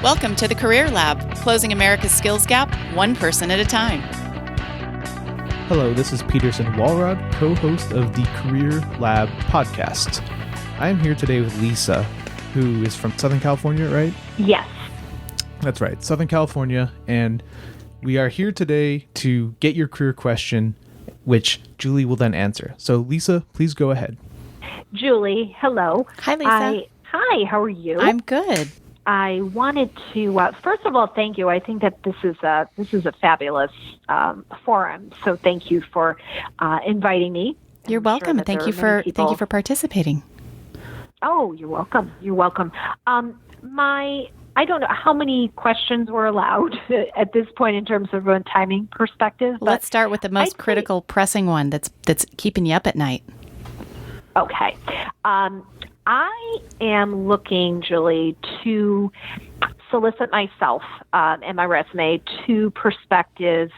Welcome to the Career Lab, closing America's skills gap one person at a time. Hello, this is Peterson Walrod, co-host of the CareerLab Podcast. I am here today with Lisa, who is from Southern California, right? Yes. That's right, Southern California, and we are here today to get your career question, which Julie will then answer. So Lisa, please go ahead. Julie, hello. Hi, Lisa. Hi, how are you? I'm good. I wanted to, first of all, thank you. I think that this is a fabulous forum, so thank you for inviting me. You're welcome. Thank you for participating. Oh, you're welcome. You're welcome. I don't know how many questions were allowed at this point in terms of a timing perspective. Well, let's start with the most critical, pressing one that's keeping you up at night. Okay. I am looking, Julie, to solicit myself and my resume to prospective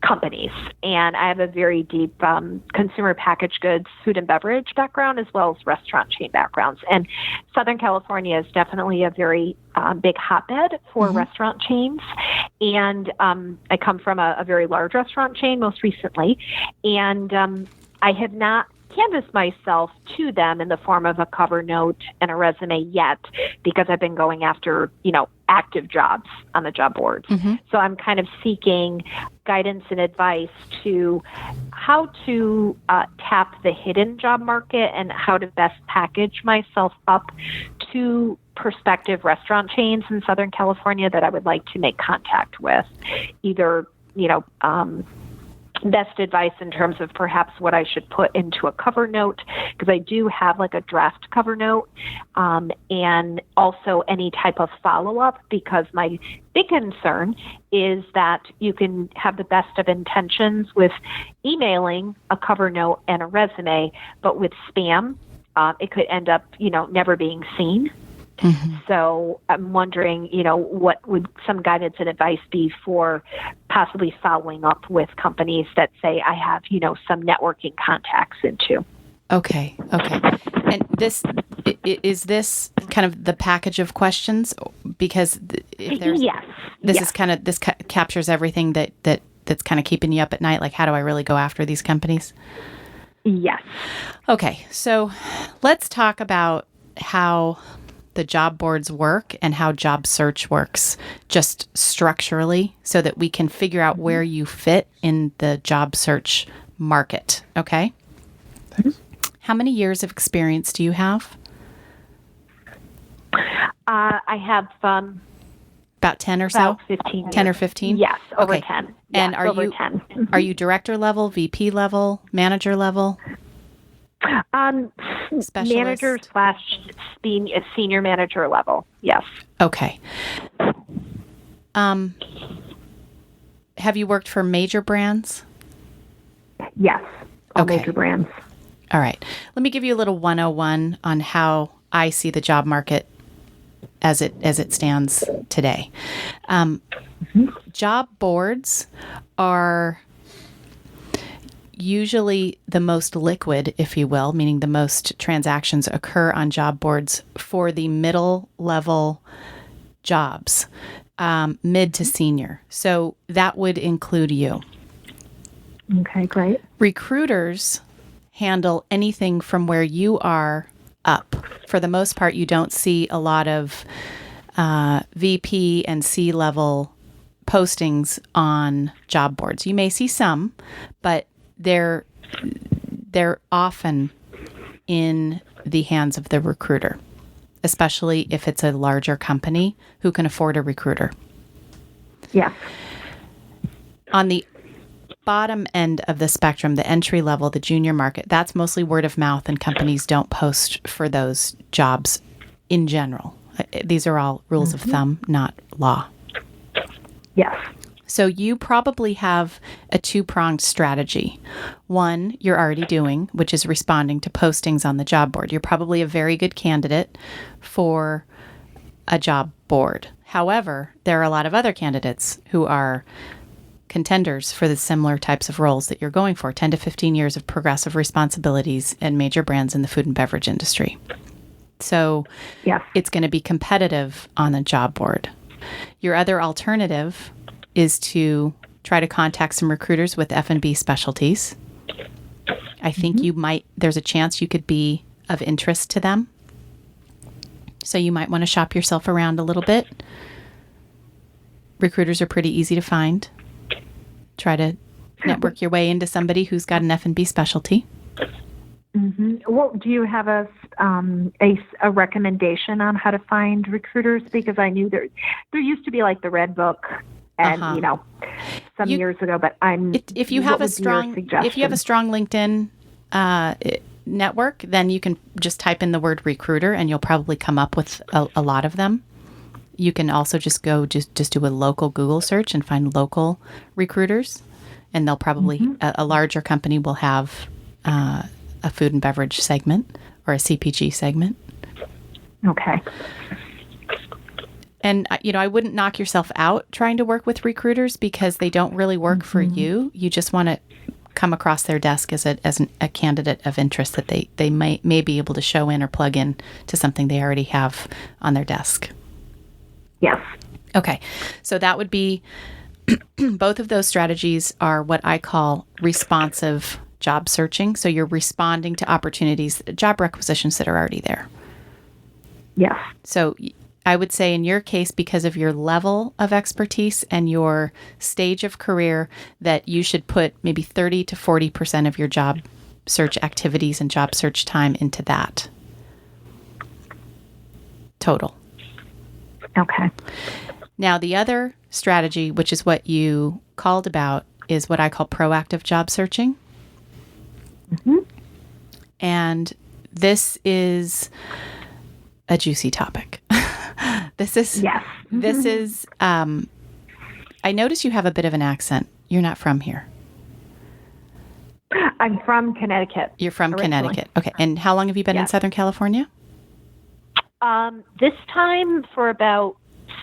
companies. And I have a very deep consumer packaged goods, food and beverage background, as well as restaurant chain backgrounds. And Southern California is definitely a very big hotbed for restaurant chains. And I come from a very large restaurant chain most recently. And I have not canvassed myself to them in the form of a cover note and a resume yet, because I've been going after, active jobs on the job boards. So I'm kind of seeking guidance and advice to how to tap the hidden job market and how to best package myself up to prospective restaurant chains in Southern California that I would like to make contact with. Either, best advice in terms of perhaps what I should put into a cover note, because I do have like a draft cover note, and also any type of follow-up, because my big concern is that you can have the best of intentions with emailing a cover note and a resume, but with spam, it could end up, never being seen. So I'm wondering, what would some guidance and advice be for possibly following up with companies that say I have, some networking contacts into? Okay. And is this kind of the package of questions? Because if there's, this captures everything that's kind of keeping you up at night. Like, how do I really go after these companies? Yes. Okay. So let's talk about how the job boards work and how job search works, just structurally, so that we can figure out where you fit in the job search market. Okay? Thanks. How many years of experience do you have? I have about 10 or about so? 15 years. 10 or 15? Yes, over okay. 10. And yes, are over you 10. Are you director level, VP level, manager level? Specialist? Manager / senior manager level. Yes. Okay. Have you worked for major brands? Yes. All Okay. major brands. All right. Let me give you a little 101 on how I see the job market as it stands today. Job boards are usually the most liquid, if you will, meaning the most transactions occur on job boards for the middle level jobs, mid to senior. So that would include you. Okay, great. Recruiters handle anything from where you are up. For the most part, you don't see a lot of VP and C-level postings on job boards. You may see some, but they're often in the hands of the recruiter, especially if it's a larger company who can afford a recruiter. Yeah. On the bottom end of the spectrum, the entry level, the junior market, that's mostly word of mouth, and companies don't post for those jobs in general. These are all rules of thumb, not law. Yes. So you probably have a two-pronged strategy. One, you're already doing, which is responding to postings on the job board. You're probably a very good candidate for a job board. However, there are a lot of other candidates who are contenders for the similar types of roles that you're going for, 10 to 15 years of progressive responsibilities and major brands in the food and beverage industry. So Yes. it's going to be competitive on the job board. Your other alternative is to try to contact some recruiters with F&B specialties. I think there's a chance you could be of interest to them. So you might want to shop yourself around a little bit. Recruiters are pretty easy to find. Try to network your way into somebody who's got an F&B specialty. Well, do you have a recommendation on how to find recruiters? Because I knew there used to be like the Red Book, and some years ago. But if you have a strong LinkedIn network, then you can just type in the word recruiter, and you'll probably come up with a lot of them. You can also just do a local Google search and find local recruiters, and they'll probably a larger company will have a food and beverage segment or a CPG segment. Okay. And, I wouldn't knock yourself out trying to work with recruiters because they don't really work for you. You just want to come across their desk as a candidate of interest that they may be able to show in or plug in to something they already have on their desk. Yes. Okay. So that would be, both of those strategies are what I call responsive job searching. So you're responding to opportunities, job requisitions that are already there. Yes. So I would say in your case, because of your level of expertise and your stage of career, that you should put maybe 30 to 40% of your job search activities and job search time into that total. Okay. Now, the other strategy, which is what you called about, is what I call proactive job searching. And this is a juicy topic. This is, I notice you have a bit of an accent. You're not from here. I'm from Connecticut. You're from Connecticut. Okay. And how long have you been in Southern California? This time for about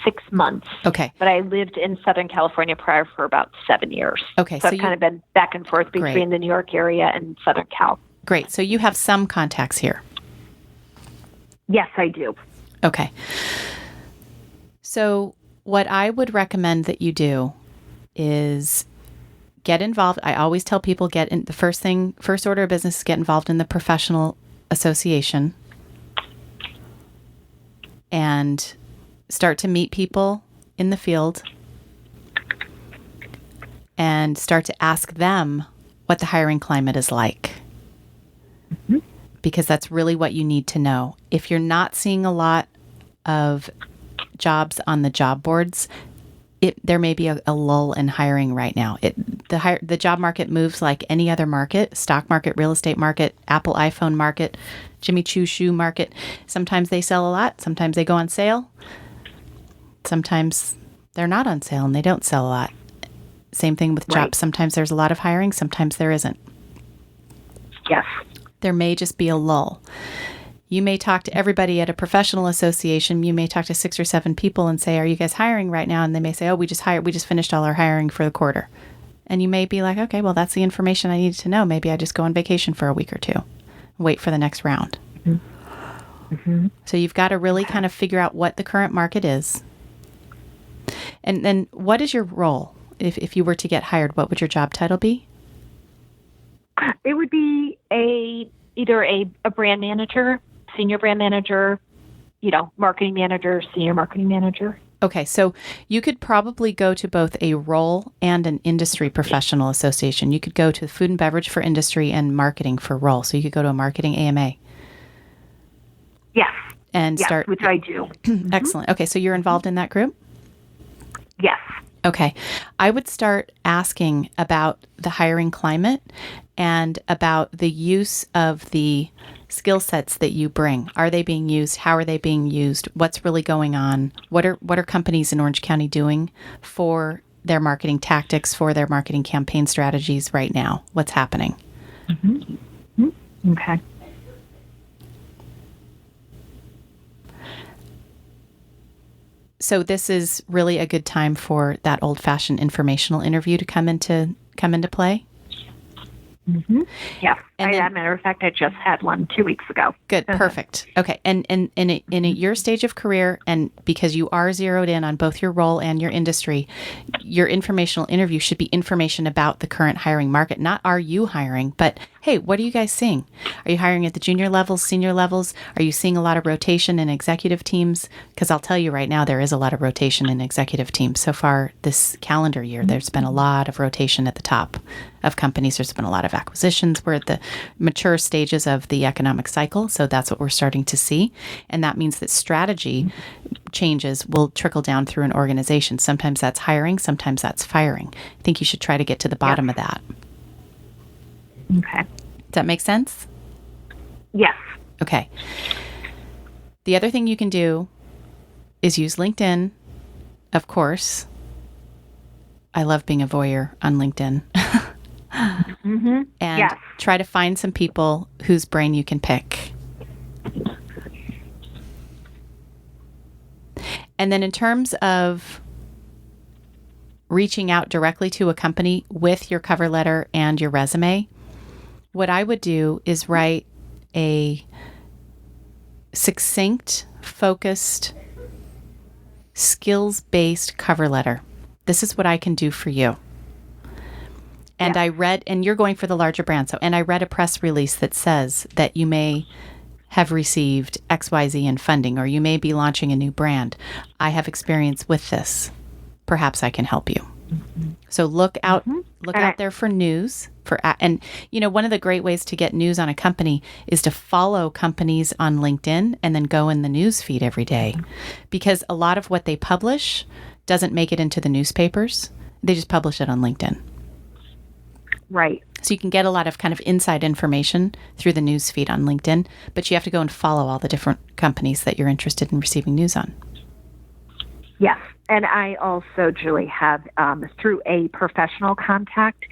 6 months. Okay. But I lived in Southern California prior for about 7 years. Okay. So I've kind of been back and forth between the New York area and Southern Cal. Great. So you have some contacts here. Yes, I do. Okay. So what I would recommend that you do is get involved. I always tell people the first order of business is get involved in the professional association and start to meet people in the field and start to ask them what the hiring climate is like. Because that's really what you need to know. If you're not seeing a lot of jobs on the job boards, there may be a lull in hiring right now. The job market moves like any other market: stock market, real estate market, Apple iPhone market, Jimmy Choo shoe market. Sometimes they sell a lot. Sometimes they go on sale. Sometimes they're not on sale and they don't sell a lot. Same thing with jobs. Sometimes there's a lot of hiring. Sometimes there isn't. Yes. There may just be a lull. You may talk to everybody at a professional association. You may talk to 6 or 7 people and say, "Are you guys hiring right now?" And they may say, "Oh, we just finished all our hiring for the quarter." And you may be like, "Okay, well, that's the information I needed to know. Maybe I just go on vacation for a week or two, wait for the next round." So you've got to really kind of figure out what the current market is. And then what is your role? If you were to get hired, what would your job title be? It would be either a brand manager, senior brand manager, marketing manager, senior marketing manager. Okay, so you could probably go to both a role and an industry professional association. You could go to food and beverage for industry and marketing for role. So you could go to a marketing AMA. Yes. And start, which I do. Excellent. Okay, so you're involved in that group? Yes. Okay. I would start asking about the hiring climate and about the use of the skill sets that you bring. Are they being used? How are they being used? What's really going on? What are companies in Orange County doing for their marketing tactics, for their marketing campaign strategies right now? What's happening? Okay. So this is really a good time for that old-fashioned informational interview to come into play. Yeah. And as a matter of fact, I just had one 2 weeks ago. Good. Perfect. Okay. And in your stage of career, and because you are zeroed in on both your role and your industry, your informational interview should be information about the current hiring market. Not are you hiring, but hey, what are you guys seeing? Are you hiring at the junior levels, senior levels? Are you seeing a lot of rotation in executive teams? Because I'll tell you right now, there is a lot of rotation in executive teams. So far this calendar year, there's been a lot of rotation at the top of companies. There's been a lot of acquisitions. We're at the mature stages of the economic cycle. So that's what we're starting to see. And that means that strategy changes will trickle down through an organization. Sometimes that's hiring, sometimes that's firing. I think you should try to get to the bottom of that. Okay. Does that make sense? Yes. Okay. The other thing you can do is use LinkedIn, of course. I love being a voyeur on LinkedIn. And try to find some people whose brain you can pick. And then in terms of reaching out directly to a company with your cover letter and your resume, what I would do is write a succinct, focused, skills-based cover letter. This is what I can do for you. And and you're going for the larger brand. And I read a press release that says that you may have received XYZ in funding, or you may be launching a new brand. I have experience with this. Perhaps I can help you. So look out there for news. And one of the great ways to get news on a company is to follow companies on LinkedIn and then go in the news feed every day, because a lot of what they publish doesn't make it into the newspapers. They just publish it on LinkedIn. Right. So you can get a lot of kind of inside information through the news feed on LinkedIn, but you have to go and follow all the different companies that you're interested in receiving news on. Yes. And I also, Julie, have, through a professional contact,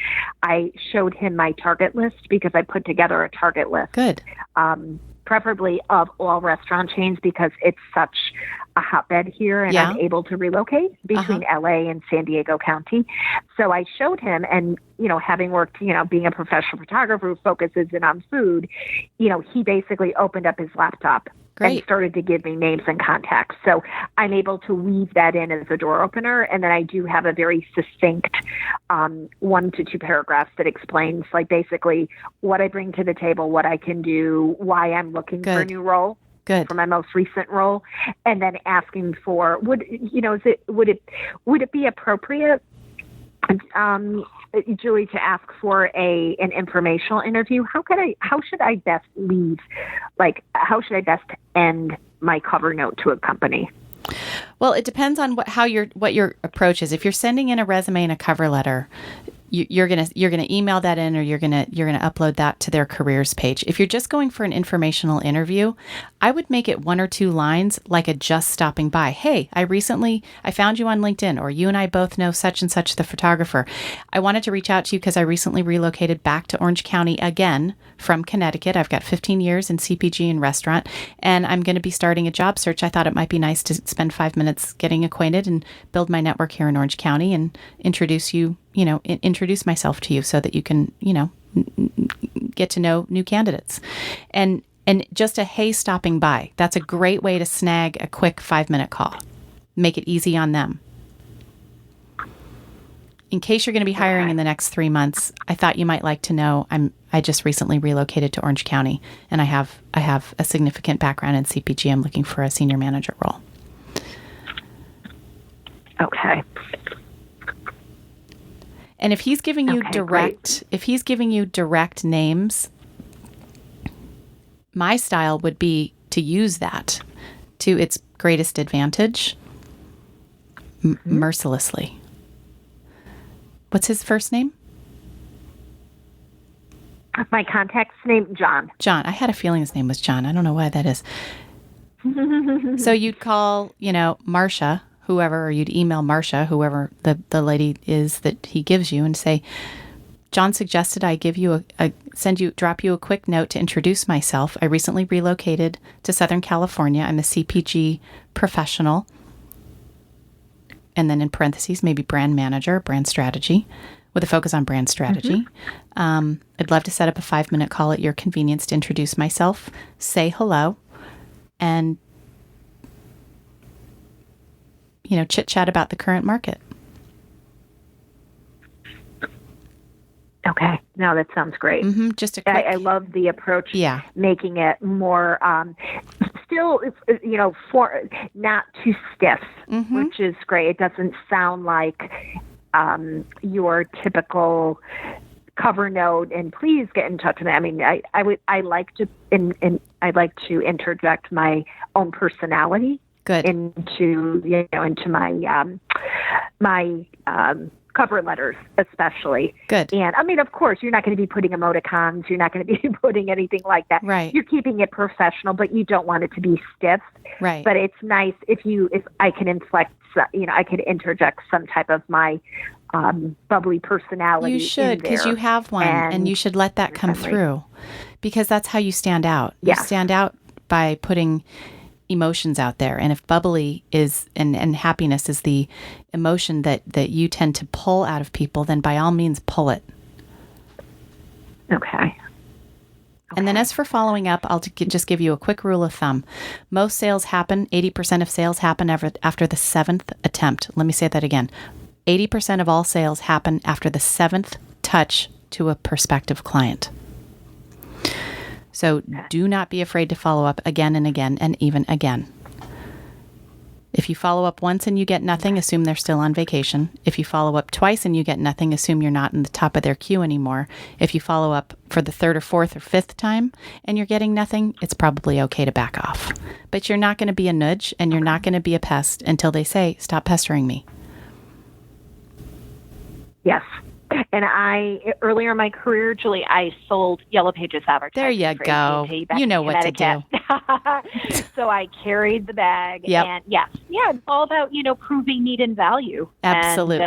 I showed him my target list because I put together a target list. Good. Preferably of all restaurant chains, because it's such a hotbed here, and I'm able to relocate between LA and San Diego County. So I showed him, and, having worked, being a professional photographer who focuses in on food, he basically opened up his laptop and started to give me names and contacts. So I'm able to weave that in as a door opener. And then I do have a very succinct 1 to 2 paragraphs that explains, like, basically what I bring to the table, what I can do, why I'm looking for a new role. Good. For my most recent role, and then asking for would it be appropriate, Julie, to ask for an informational interview? How should I best leave? Like, how should I best end my cover note to a company? Well, it depends on what your approach is. If you're sending in a resume and a cover letter, you're gonna email that in, or you're gonna upload that to their careers page. If you're just going for an informational interview, I would make it 1 or 2 lines, like a just stopping by. Hey, I found you on LinkedIn, or you and I both know such and such, the photographer. I wanted to reach out to you because I recently relocated back to Orange County again from Connecticut. I've got 15 years in CPG and restaurant, and I'm going to be starting a job search. I thought it might be nice to spend 5 minutes getting acquainted and build my network here in Orange County and introduce myself to you so that you can, get to know new candidates. And just a hey, stopping by. That's a great way to snag a quick 5-minute call. Make it easy on them. In case you're going to be hiring in the next 3 months, I thought you might like to know I just recently relocated to Orange County, and I have a significant background in CPG. I'm looking for a senior manager role. Okay. And if he's giving you direct names, my style would be to use that to its greatest advantage, mercilessly. What's his first name? My contact's name, John. John. I had a feeling his name was John. I don't know why that is. So you'd call, Marcia, whoever, or you'd email Marcia, whoever the lady is that he gives you, and say, John suggested I give you drop you a quick note to introduce myself. I recently relocated to Southern California. I'm a CPG professional. And then in parentheses, maybe brand manager, brand strategy. with a focus on brand strategy. I'd love to set up a 5-minute call at your convenience to introduce myself, say hello, and, chit chat about the current market. Okay. No, that sounds great. Just a quick. I love the approach. Yeah. Making it more, still, for not too stiff, which is great. It doesn't sound like your typical cover note and please get in touch with me. I mean, I like to interject my own personality into my cover letters, especially. Good. And I mean, of course, you're not going to be putting emoticons. You're not going to be putting anything like that. Right. You're keeping it professional, but you don't want it to be stiff. Right. But it's nice if I can inflect, I could interject some type of my bubbly personality. You should, because you have one, and you should let that come through, because that's how you stand out. You stand out by putting emotions out there. And if bubbly is and happiness is the emotion that you tend to pull out of people, then by all means pull it. Okay. And then as for following up, I'll just give you a quick rule of thumb. Most sales happen, 80% of sales happen after the 7th attempt. Let me say that again. 80% of all sales happen after the 7th touch to a prospective client. So do not be afraid to follow up again and again and even again. If you follow up once and you get nothing, assume they're still on vacation. If you follow up twice and you get nothing, assume you're not in the top of their queue anymore. If you follow up for the 3rd or 4th or 5th time and you're getting nothing, it's probably okay to back off. But you're not going to be a nudge and you're not going to be a pest until they say, stop pestering me. Yes. And earlier in my career, Julie, I sold Yellow Pages advertising. There you go. You know what to do. So I carried the bag. Yep. And it's all about, proving need and value. Absolutely.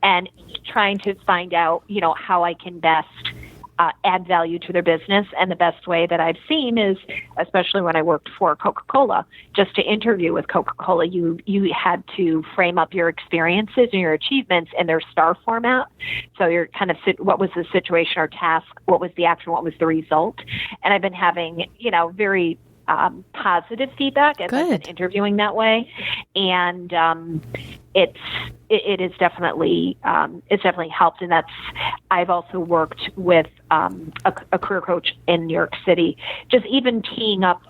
And trying to find out, how I can best add value to their business. And the best way that I've seen is, especially when I worked for Coca-Cola, just to interview with Coca-Cola, you had to frame up your experiences and your achievements in their star format. So you're kind of, what was the situation or task? What was the action? What was the result? And I've been having, very positive feedback as I've been interviewing that way. And it is definitely it's definitely helped. And I've also worked with a career coach in New York City, just even teeing up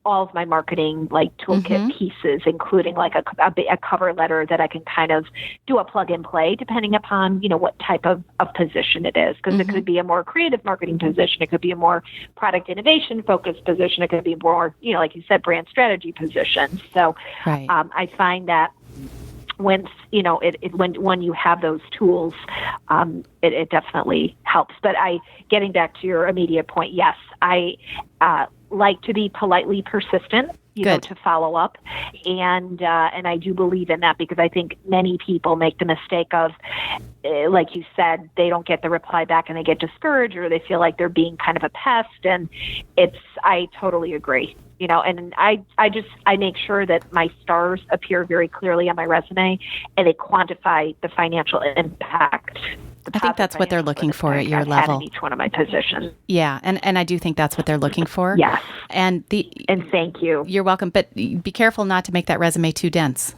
all of my marketing toolkit pieces, including a cover letter that I can kind of do a plug and play depending upon what type of position it is, because it could be a more creative marketing position, it could be a more product innovation focused position, it could be more like you said, brand strategy position. So I find that when when you have those tools, it definitely helps. But getting back to your immediate point, yes, I like to be politely persistent, to follow up, and I do believe in that, because I think many people make the mistake of, like you said, they don't get the reply back and they get discouraged, or they feel like they're being kind of a pest, and I totally agree. And I make sure that my stars appear very clearly on my resume, and they quantify the financial impact. I think that's what they're looking for at your level. In each one of my positions. Yeah, and I do think that's what they're looking for. Yes. And thank you. You're welcome, but be careful not to make that resume too dense.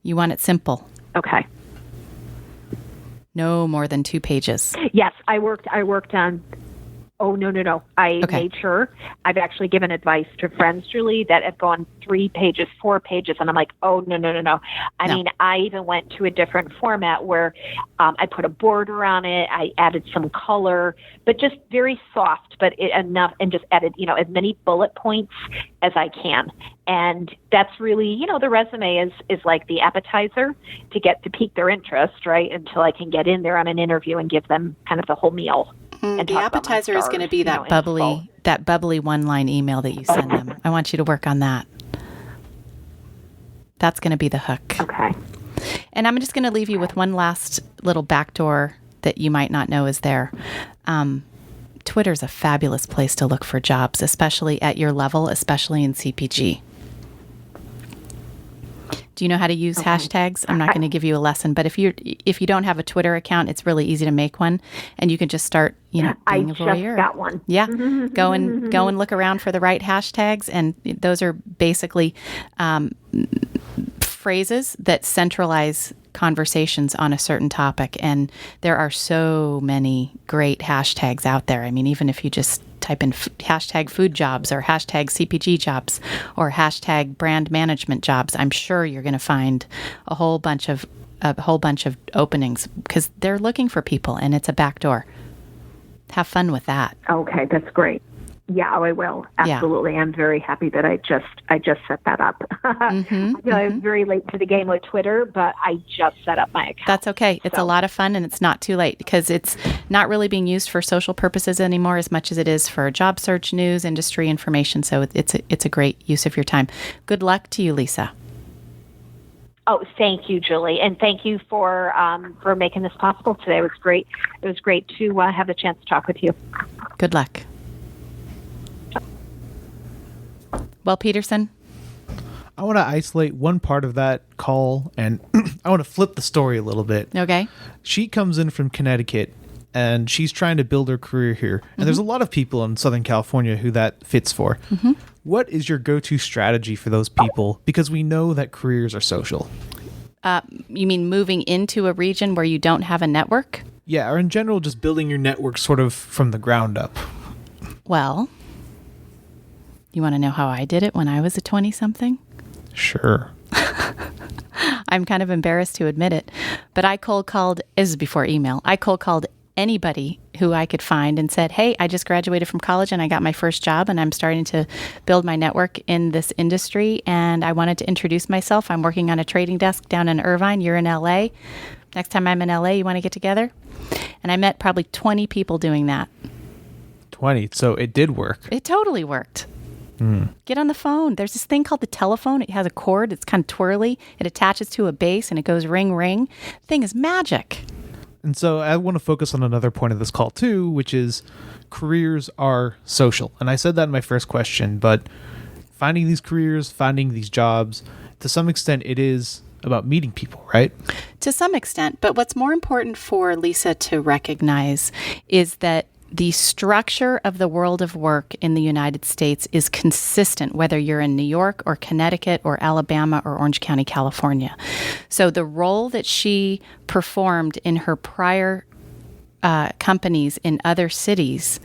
You want it simple. Okay. No more than 2 pages. Yes, I worked on. Oh, no. I made sure. I've actually given advice to friends, Julie, that have gone 3 pages, 4 pages. And I'm like, oh, no. I mean, I even went to a different format where I put a border on it. I added some color, but just very soft, but enough, and just added, as many bullet points as I can. And that's really, the resume is like the appetizer to pique their interest, right? Until I can get in there on an interview and give them kind of the whole meal. And the appetizer is going to be that bubbly one-line email that you send them. I want you to work on that. That's going to be the hook. Okay. And I'm just going to leave you with one last little backdoor that you might not know is there. Twitter's a fabulous place to look for jobs, especially at your level, especially in CPG. Do you know how to use hashtags? I'm not going to give you a lesson, but if you don't have a Twitter account, it's really easy to make one, and you can just start, being a voyeur. I just got one. Yeah, go and look around for the right hashtags, and those are basically phrases that centralize conversations on a certain topic. And there are so many great hashtags out there. I mean, even if you just type in hashtag food jobs or hashtag CPG jobs or hashtag brand management jobs, I'm sure you're going to find a whole bunch of openings, because they're looking for people, and it's a backdoor. Have fun with that. Okay, that's great. Yeah, I will. Absolutely. Yeah. I'm very happy that I just set that up. I was very late to the game with Twitter, but I just set up my account. That's okay. It's a lot of fun, and it's not too late, because it's not really being used for social purposes anymore as much as it is for job search, news, industry information. So it's a great use of your time. Good luck to you, Lisa. Oh, thank you, Julie, and thank you for making this possible today. It was great. It was great to have the chance to talk with you. Good luck. Well, Peterson, I want to isolate one part of that call, and I want to flip the story a little bit. Okay. She comes in from Connecticut, and she's trying to build her career here. And there's a lot of people in Southern California who that fits for. What is your go-to strategy for those people? Because we know that careers are social. You mean moving into a region where you don't have a network? Yeah, or in general, just building your network sort of from the ground up. Well, you want to know how I did it when I was a 20-something? Sure. I'm kind of embarrassed to admit it, but I cold called, this is before email, I cold called anybody who I could find and said, hey, I just graduated from college and I got my first job and I'm starting to build my network in this industry, and I wanted to introduce myself. I'm working on a trading desk down in Irvine. You're in LA. Next time I'm in LA, you want to get together? And I met probably 20 people doing that. 20. So it did work. It totally worked. Get on the phone. There's this thing called the telephone. It has a cord. It's kind of twirly. It attaches to a base and it goes ring, ring. The thing is magic. And so I want to focus on another point of this call too, which is careers are social. And I said that in my first question, but finding these careers, finding these jobs, to some extent it is about meeting people, right? To some extent. But what's more important for Lisa to recognize is that the structure of the world of work in the United States is consistent, whether you're in New York or Connecticut or Alabama or Orange County, California. So the role that she performed in her prior companies in other cities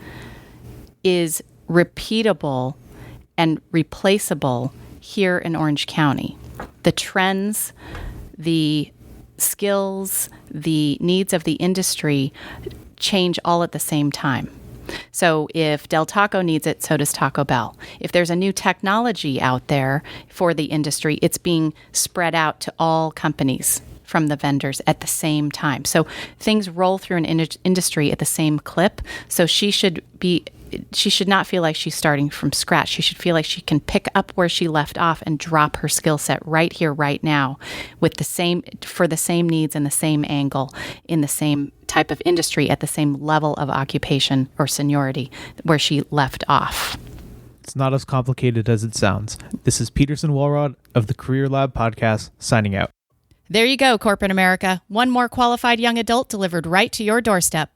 is repeatable and replaceable here in Orange County. The trends, the skills, the needs of the industry change all at the same time. So if Del Taco needs it, so does Taco Bell. If there's a new technology out there for the industry, it's being spread out to all companies from the vendors at the same time. So things roll through an industry at the same clip. So she should not feel like she's starting from scratch. She should feel like she can pick up where she left off and drop her skill set right here, right now, for the same needs and the same angle in the same type of industry at the same level of occupation or seniority where she left off. It's not as complicated as it sounds. This is Peterson Walrod of the CareerLab Podcast signing out. There you go, corporate America. One more qualified young adult delivered right to your doorstep.